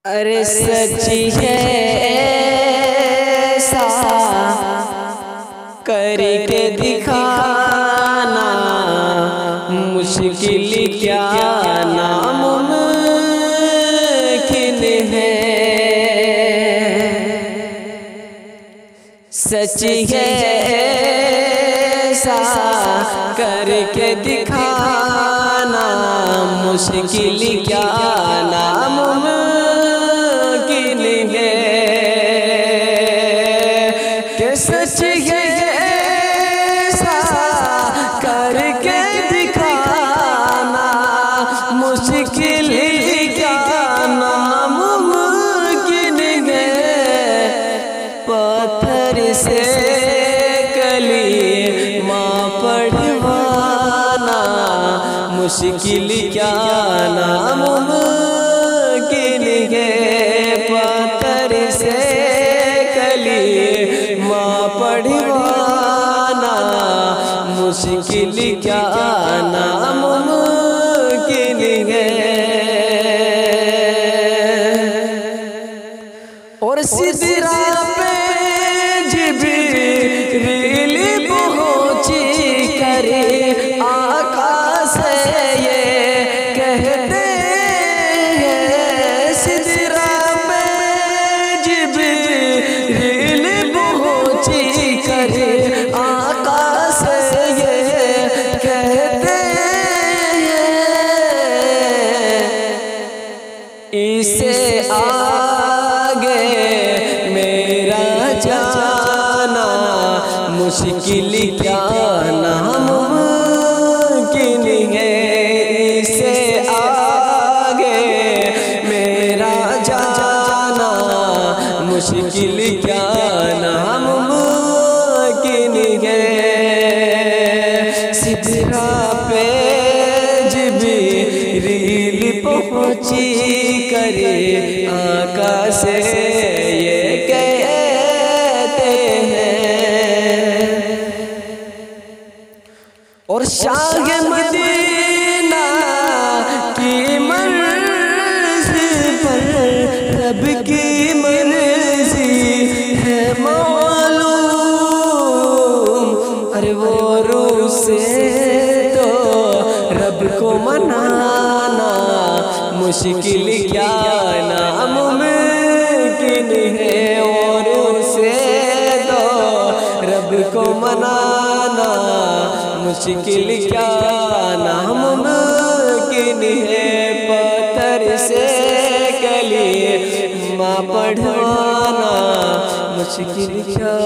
अरे सच्ची है ऐसा करके दिखाना मुश्किल क्या नामुमकिन है। सच्ची है ऐसा करके दिखाना मुश्किल क्या नामुमकिन है। कि सच है ऐसा करके दिखाना मुश्किल क्या नामुमकिन है। पत्थर से कलीमा पढ़वाना मुश्किल क्या नामुमकिन है। पत्थर से कलीमा पढ़वाना मुश्किल क्या नामुमकिन है। और सिदरा पे जिब्रील पहुंची करे आका से ये कहते हैं। सिदरा पे जिब्रील पहुंची करे आका से ये कहते हैं। इसे आगे मेरा जाना मुश्किल क्या नामुमकिन है। इसे आगे मेरा जाना मुश्किल क्या नामुमकिन है। सिदरा पे जिब्रील पहुंची करे आका से ये कहते हैं। और शाह मदीना की मर्ज़ी पर रब की मर्ज़ी है मालूम। अरे वो रूह से तो रब को मनाना मुश्किल क्या नामुमकिन है। और उसे तो रब को मनाना मुश्किल क्या नामुमकिन है। पत्थर से कलीमा पढ़वाना मुश्किल क्या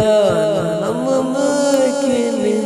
नामुमकिन है।